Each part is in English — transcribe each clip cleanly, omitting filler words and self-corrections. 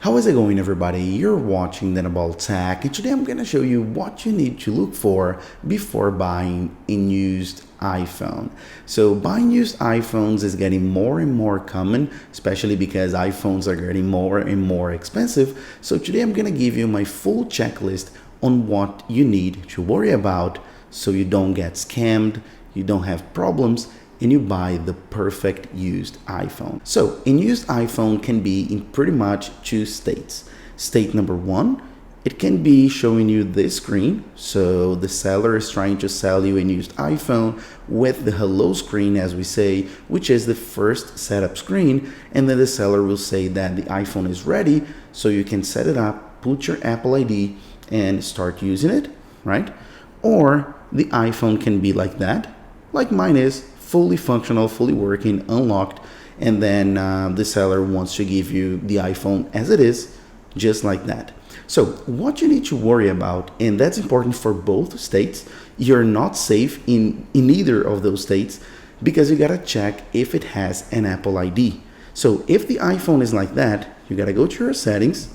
How is it going, everybody? You're watching Then About Tech, and today I'm going to show you what you need to look for before buying a used iPhone. So buying used iPhones is getting more and more common, especially because iPhones are getting more and more expensive. So today I'm going to give you my full checklist on what you need to worry about so you don't get scammed, you don't have problems, and you buy the perfect used iPhone. So a used iPhone can be in pretty much two states. State number one, it can be showing you this screen. So the seller is trying to sell you a used iPhone with the hello screen, as we say, which is the first setup screen. And then the seller will say that the iPhone is ready, so you can set it up, put your Apple ID and start using it, right? Or the iPhone can be like that, like mine is, fully functional, fully working, unlocked, and then the seller wants to give you the iPhone as it is, just like that. So what you need to worry about, and that's important for both states, you're not safe in either of those states because you gotta check if it has an Apple ID. So if the iPhone is like that, you gotta go to your settings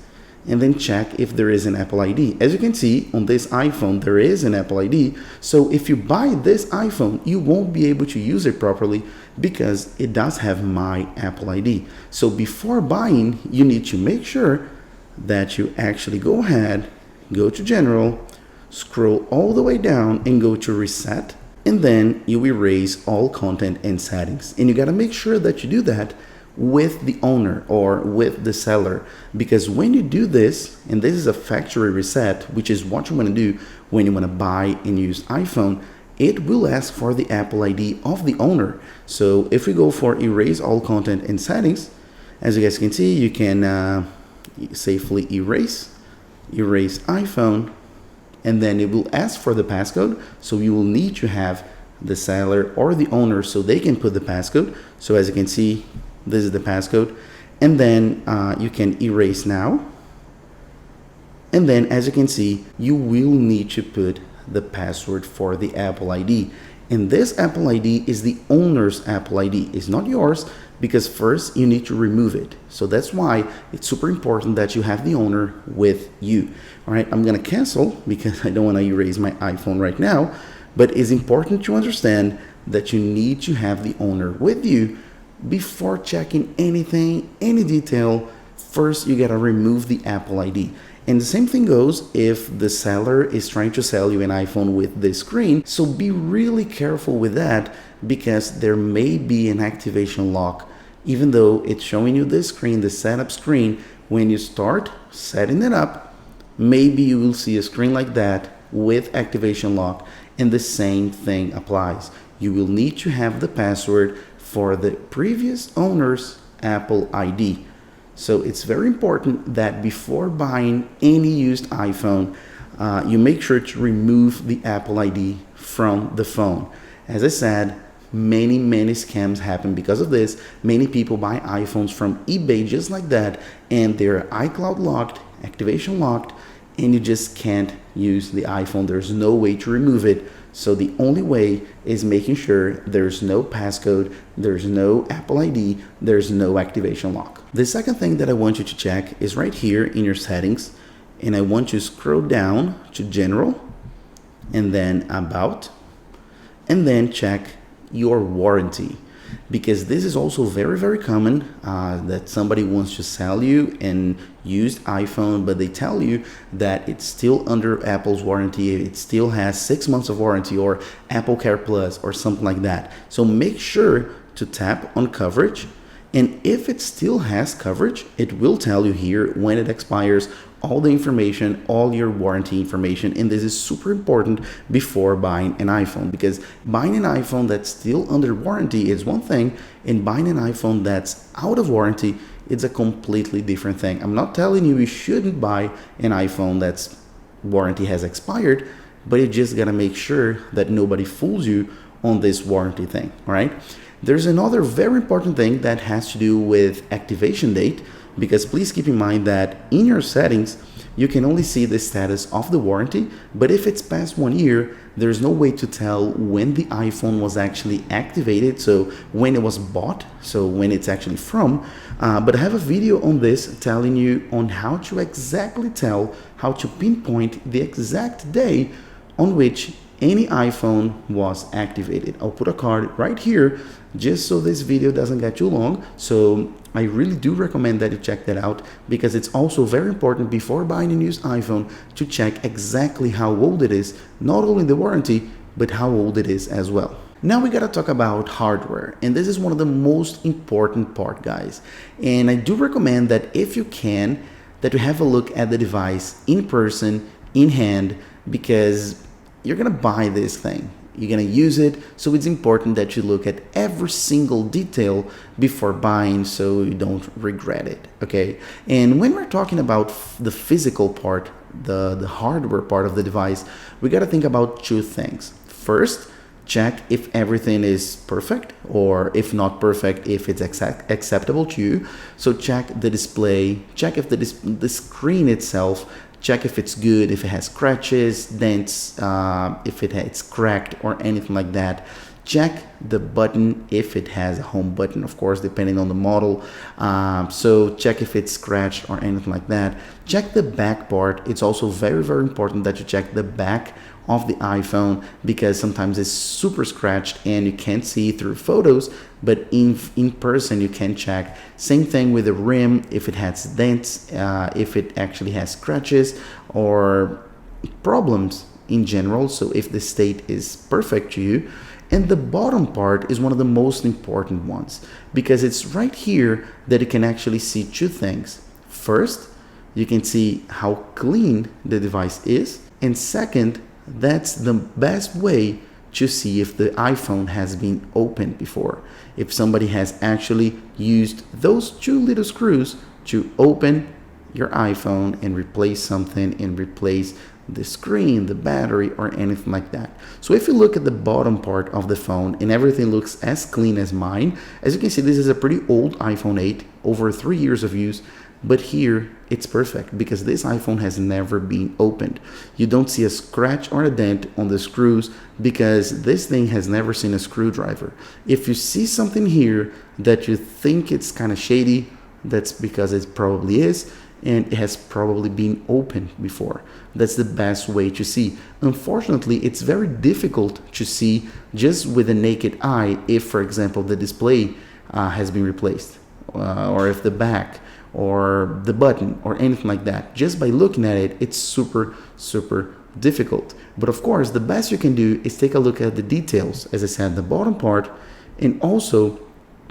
and then check if there is an Apple ID. As you can see on this iPhone, there is an Apple ID. So if you buy this iPhone, you won't be able to use it properly because it does have my Apple ID. So before buying, you need to make sure that you actually go ahead, go to General, scroll all the way down and go to Reset, and then you erase all content and settings. And you gotta make sure that you do that with the owner or with the seller, because when you do this, and this is a factory reset, which is what you want to do when you want to buy and use iPhone, it will ask for the Apple ID of the owner. So if we go for erase all content and settings, as you guys can see, you can safely erase iPhone, and then it will ask for the passcode. So you will need to have the seller or the owner so they can put the passcode. So as you can see, this is the passcode, and then you can erase now, and then as you can see, you will need to put the password for the Apple ID, and this Apple ID is the owner's Apple ID. It's not yours, because first you need to remove it. So that's why it's super important that you have the owner with you. All right, I'm gonna cancel because I don't want to erase my iPhone right now, but it's important to understand that you need to have the owner with you before checking anything, any detail. First, you gotta remove the Apple ID. And the same thing goes if the seller is trying to sell you an iPhone with this screen. So be really careful with that, because there may be an activation lock. Even though it's showing you this screen, the setup screen, when you start setting it up, maybe you will see a screen like that with activation lock, and the same thing applies. You will need to have the password for the previous owner's Apple ID. So it's very important that before buying any used iPhone, you make sure to remove the Apple ID from the phone. As I said, many scams happen because of this. Many people buy iPhones from eBay just like that, and they're iCloud locked, activation locked, and you just can't use the iPhone. There's no way to remove it. So the only way is making sure there's no passcode, there's no Apple ID, there's no activation lock. The second thing that I want you to check is right here in your settings, and I want you to scroll down to General, and then About, and then check your warranty, because this is also very common that somebody wants to sell you an used iPhone, but they tell you that it's still under Apple's warranty, it still has 6 months of warranty, or Apple Care Plus, or something like that. So make sure to tap on coverage, and if it still has coverage, it will tell you here when it expires, all the information, all your warranty information. And this is super important before buying an iPhone, because buying an iPhone that's still under warranty is one thing, and buying an iPhone that's out of warranty, it's a completely different thing. I'm not telling you shouldn't buy an iPhone that's warranty has expired, but you just gotta make sure that nobody fools you on this warranty thing. All right, there's another very important thing that has to do with activation date, because please keep in mind that in your settings, you can only see the status of the warranty, but if it's past 1 year, there's no way to tell when the iPhone was actually activated, so when it was bought, so when it's actually from. But I have a video on this telling you on how to exactly tell, how to pinpoint the exact day on which any iPhone was activated. I'll put a card right here just so this video doesn't get too long. So I really do recommend that you check that out, because it's also very important before buying a used iPhone to check exactly how old it is, not only the warranty, but how old it is as well. Now we gotta talk about hardware, and this is one of the most important part, guys. And I do recommend that if you can, that you have a look at the device in person, in hand, because you're gonna buy this thing. You're gonna use it, so it's important that you look at every single detail before buying so you don't regret it, okay? And when we're talking about the physical part, the hardware part of the device, we gotta think about two things. First, check if everything is perfect, or if not perfect, if it's acceptable to you. So check the display, check if the screen itself, check if it's good, if it has scratches, dents, if it's cracked or anything like that. Check the button if it has a home button, of course, depending on the model. So check if it's scratched or anything like that. Check the back part. It's also very, very important that you check the back of the iPhone, because sometimes it's super scratched and you can't see through photos, but in person you can check. Same thing with the rim, if it has dents, if it actually has scratches or problems in general, so if the state is perfect to you. And the bottom part is one of the most important ones, because it's right here that you can actually see two things. First, you can see how clean the device is, and second, that's the best way to see if the iPhone has been opened before. If somebody has actually used those two little screws to open your iPhone and replace something, and replace the screen, the battery, or anything like that. So if you look at the bottom part of the phone and everything looks as clean as mine, as you can see, this is a pretty old iPhone 8, over 3 years of use. But here it's perfect, because this iPhone has never been opened. You don't see a scratch or a dent on the screws, because this thing has never seen a screwdriver. If you see something here that you think it's kind of shady, that's because it probably is, and it has probably been opened before. That's the best way to see. Unfortunately, it's very difficult to see just with the naked eye if, for example, the display has been replaced, or if the back or the button or anything like that. Just by looking at it, it's super, super difficult. But of course, the best you can do is take a look at the details, as I said, the bottom part, and also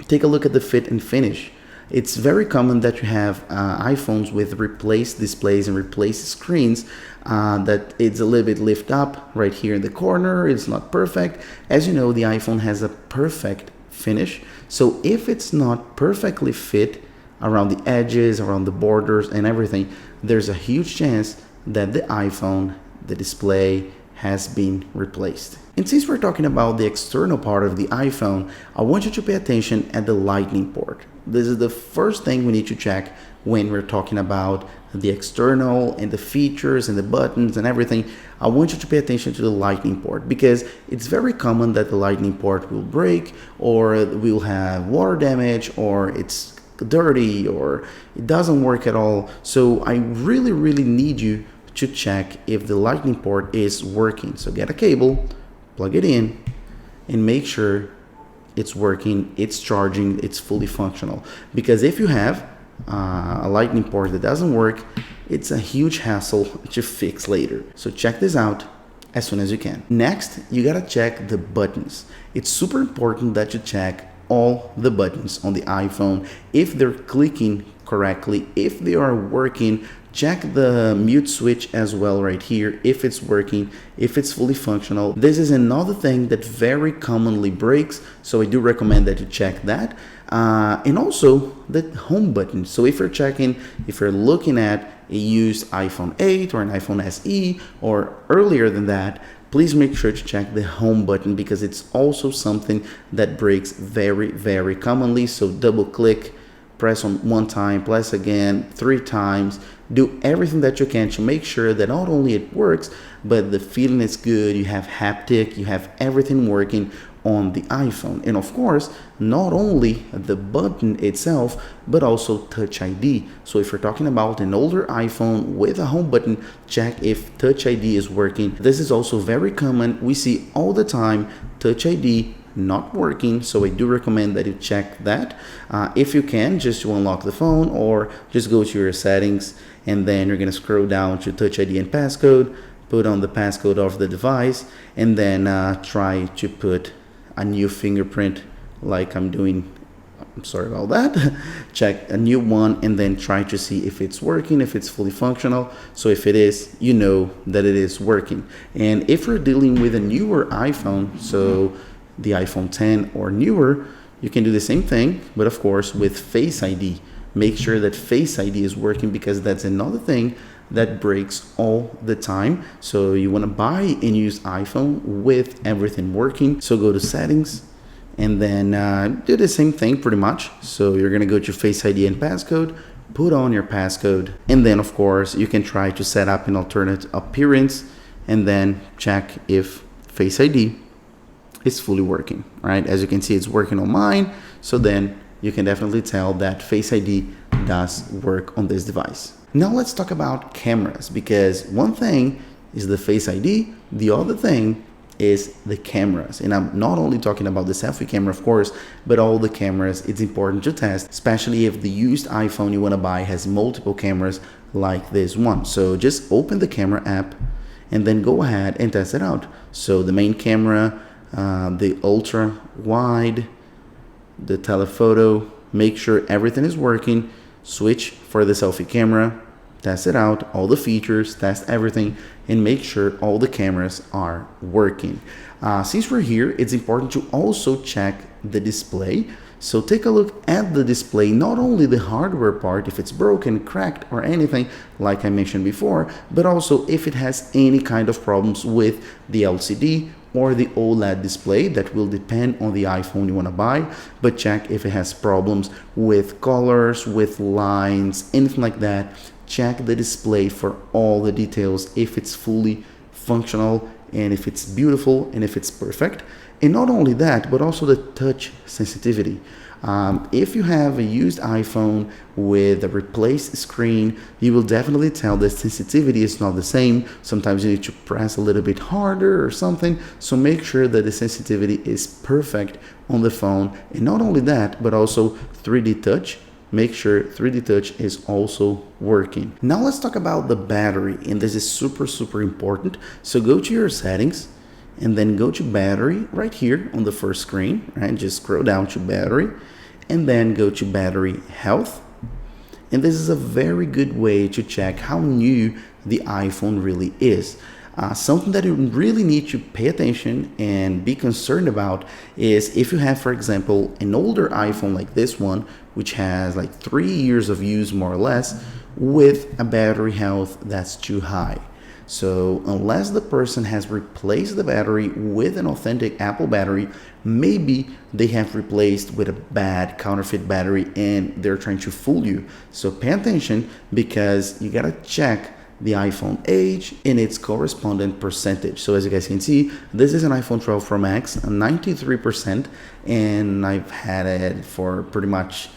take a look at the fit and finish. It's very common that you have iPhones with replaced displays and replaced screens, that it's a little bit lift up right here in the corner. It's not perfect. As you know, the iPhone has a perfect finish. So if it's not perfectly fit around the edges, around the borders and everything, there's a huge chance that the iPhone, the display, has been replaced. And since we're talking about the external part of the iPhone, I want you to pay attention at the lightning port. This is the first thing we need to check when we're talking about the external and the features and the buttons and everything. I want you to pay attention to the lightning port, because it's very common that the lightning port will break, or will have water damage, or it's dirty, or it doesn't work at all. So I really, really need you to check if the lightning port is working. So get a cable, plug it in, and make sure it's working, it's charging, it's fully functional. Because if you have a lightning port that doesn't work, it's a huge hassle to fix later. So check this out as soon as you can. Next, you gotta check the buttons. It's super important that you check all the buttons on the iPhone, if they're clicking correctly, if they are working. Check the mute switch as well right here, if it's working, if it's fully functional. This is another thing that very commonly breaks, so I do recommend that you check that. And also the home button. So if you're looking at a used iPhone 8 or an iPhone SE or earlier than that, please make sure to check the home button, because it's also something that breaks very, very commonly. So double click, press on one time, press again 3 times. Do everything that you can to make sure that not only it works, but the feeling is good. You have haptic, you have everything working on the iPhone. And of course, not only the button itself, but also Touch ID. So if you're talking about an older iPhone with a home button, check if Touch ID is working. This is also very common. We see all the time Touch ID not working, so I do recommend that you check that if you can, just to unlock the phone, or just go to your settings and then you're going to scroll down to Touch ID and passcode, put on the passcode of the device, and then try to put a new fingerprint like I'm doing. I'm sorry about that. Check a new one and then try to see if it's working, if it's fully functional. So if it is, you know that it is working. And if you're dealing with a newer iPhone, so the iPhone 10 or newer, you can do the same thing, but of course with Face ID. Make sure that Face ID is working, because that's another thing that breaks all the time. So you want to buy and use iPhone with everything working. So go to settings and then do the same thing pretty much. So you're going to go to Face ID and passcode, put on your passcode, and then of course you can try to set up an alternate appearance and then check if Face ID is fully working, right? As you can see, it's working on mine. So then you can definitely tell that Face ID does work on this device. Now let's talk about cameras, because one thing is the Face ID, the other thing is the cameras. And I'm not only talking about the selfie camera, of course, but all the cameras. It's important to test, especially if the used iPhone you want to buy has multiple cameras like this one. So just open the camera app and then go ahead and test it out. So the main camera, the ultra wide, the telephoto, make sure everything is working. Switch for the selfie camera, test it out, all the features, test everything, and make sure all the cameras are working. Since we're here, it's important to also check the display. So take a look at the display, not only the hardware part, if it's broken, cracked, or anything like I mentioned before, but also if it has any kind of problems with the LCD or the OLED display. That will depend on the iPhone you want to buy, but check if it has problems with colors, with lines, anything like that. Check the display for all the details, if it's fully functional and if it's beautiful and if it's perfect. And not only that, but also the touch sensitivity. If you have a used iPhone with a replaced screen, you will definitely tell the sensitivity is not the same. Sometimes you need to press a little bit harder or something. So make sure that the sensitivity is perfect on the phone. And not only that, but also 3D touch. Make sure 3D touch is also working. Now let's talk about the battery, and this is super important. So go to your settings and then go to battery right here on the first screen, right? Just scroll down to battery and then go to battery health. And this is a very good way to check how new the iPhone really is. Something that you really need to pay attention and be concerned about is if you have, for example, an older iPhone like this one, which has like 3 years of use more or less, with a battery health that's too high. So unless the person has replaced the battery with an authentic Apple battery, maybe they have replaced with a bad counterfeit battery and they're trying to fool you. So pay attention, because you gotta check the iPhone age and its corresponding percentage. So as you guys can see, this is an iPhone 12 Pro Max, 93%, and I've had it for pretty much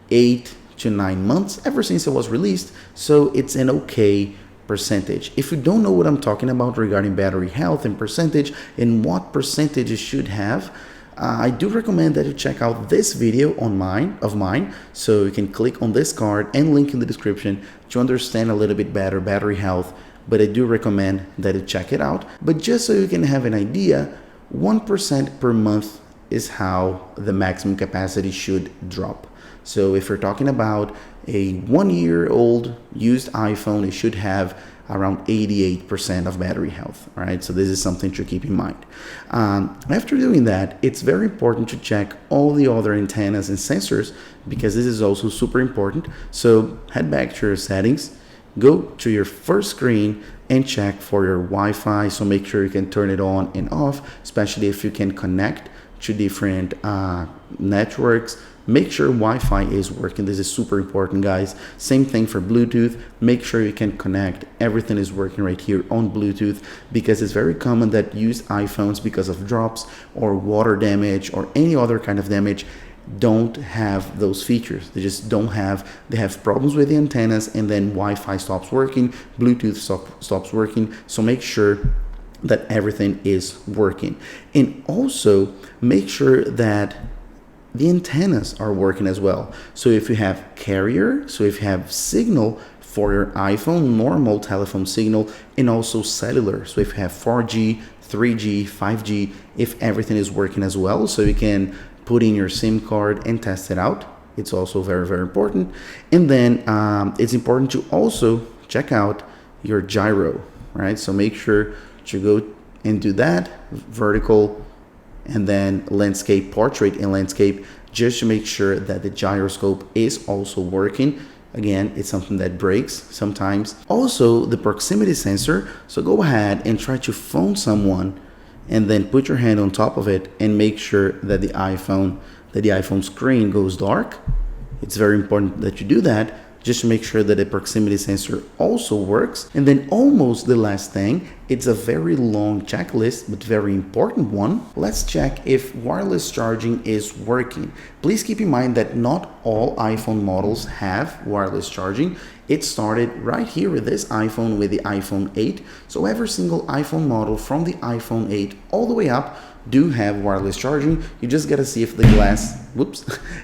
8 to 9 months, ever since it was released. So it's an okay percentage. If you don't know what I'm talking about regarding battery health and percentage and what percentage it should have, I do recommend that you check out this video of mine. So you can click on this card and link in the description to understand a little bit better battery health. But I do recommend that you check it out. But just so you can have an idea, 1% per month is how the maximum capacity should drop. So if you're talking about a 1-year-old used iPhone, it should have around 88% of battery health. All right, so this is something to keep in mind. After doing that, it's very important to check all the other antennas and sensors, because this is also super important. So head back to your settings, go to your first screen and check for your Wi-Fi. So make sure you can turn it on and off, especially if you can connect to different networks make sure Wi-Fi is working. This is super important, guys. Same thing for Bluetooth. Make sure you can connect. Everything is working right here on Bluetooth, because it's very common that used iPhones, because of drops or water damage or any other kind of damage, don't have those features. They just don't have, they have problems with the antennas, and then Wi-Fi stops working, Bluetooth stops working. So make sure that everything is working, and also make sure that the antennas are working as well. So if you have carrier, so if you have signal for your iPhone, normal telephone signal, and also cellular, so if you have 4G, 3G, 5G, if everything is working as well, so you can put in your SIM card and test it out. It's also very, very important. And then it's important to also check out your gyro, right? So make sure to go and do that, vertical, and then landscape, portrait and landscape, just to make sure that the gyroscope is also working. Again, it's something that breaks sometimes. Also, the proximity sensor. So go ahead and try to phone someone, and then put your hand on top of it and make sure that the iPhone screen goes dark. It's very important that you do that, just to make sure that the proximity sensor also works. And then almost the last thing, it's a very long checklist, but very important one. Let's check if wireless charging is working. Please keep in mind that not all iPhone models have wireless charging. It started right here with this iPhone, with the iPhone 8. So every single iPhone model from the iPhone 8 all the way up do have wireless charging. You just gotta see if the glass,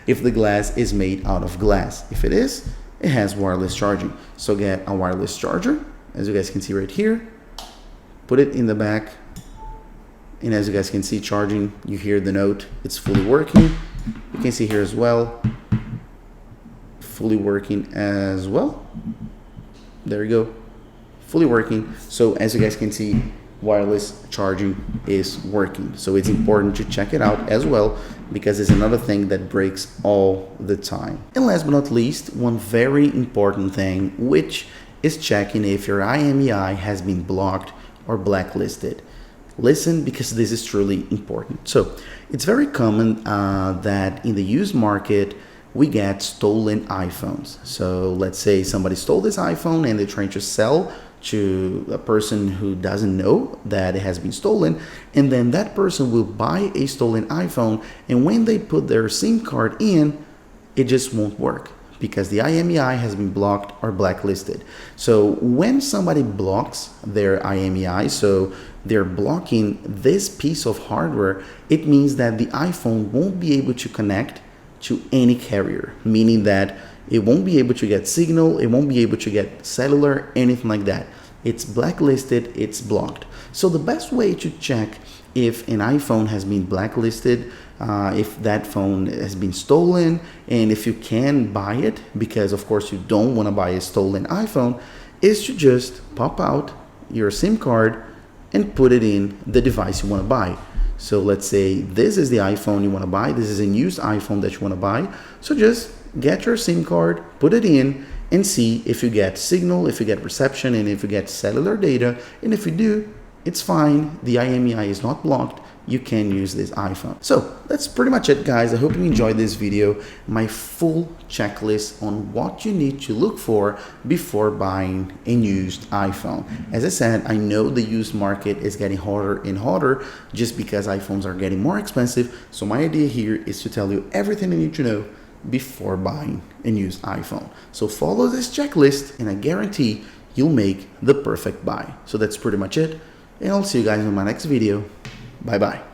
if the glass is made out of glass. If it is, it has wireless charging. So get a wireless charger, as you guys can see right here, put it in the back, and as you guys can see charging, you hear the note, it's fully working. You can see here as well, fully working as well. There you go, fully working. So as you guys can see, wireless charging is working. So it's important to check it out as well, because it's another thing that breaks all the time. And last but not least, one very important thing, which is checking if your IMEI has been blocked or blacklisted. Listen, because this is truly important. So it's very common that in the used market, we get stolen iPhones. So let's say somebody stole this iPhone and they're trying to sell to a person who doesn't know that it has been stolen, and then that person will buy a stolen iPhone, and when they put their SIM card in, it just won't work, because the IMEI has been blocked or blacklisted. So when somebody blocks their IMEI, so they're blocking this piece of hardware, it means that the iPhone won't be able to connect to any carrier, meaning that it won't be able to get signal, it won't be able to get cellular, anything like that. It's blacklisted, it's blocked. So the best way to check if an iPhone has been blacklisted, if that phone has been stolen, and if you can buy it, because of course you don't want to buy a stolen iPhone, is to just pop out your SIM card and put it in the device you want to buy. So let's say this is the iPhone you want to buy, this is a used iPhone that you want to buy. So just get your SIM card, put it in, and see if you get signal, if you get reception, and if you get cellular data. And if you do, it's fine. The IMEI is not blocked. You can use this iPhone. So that's pretty much it, guys. I hope you enjoyed this video. My full checklist on what you need to look for before buying a used iPhone. As I said, I know the used market is getting hotter and hotter just because iPhones are getting more expensive. So my idea here is to tell you everything you need to know before buying a used iPhone. So follow this checklist and I guarantee you'll make the perfect buy. So that's pretty much it. And I'll see you guys in my next video. Bye bye.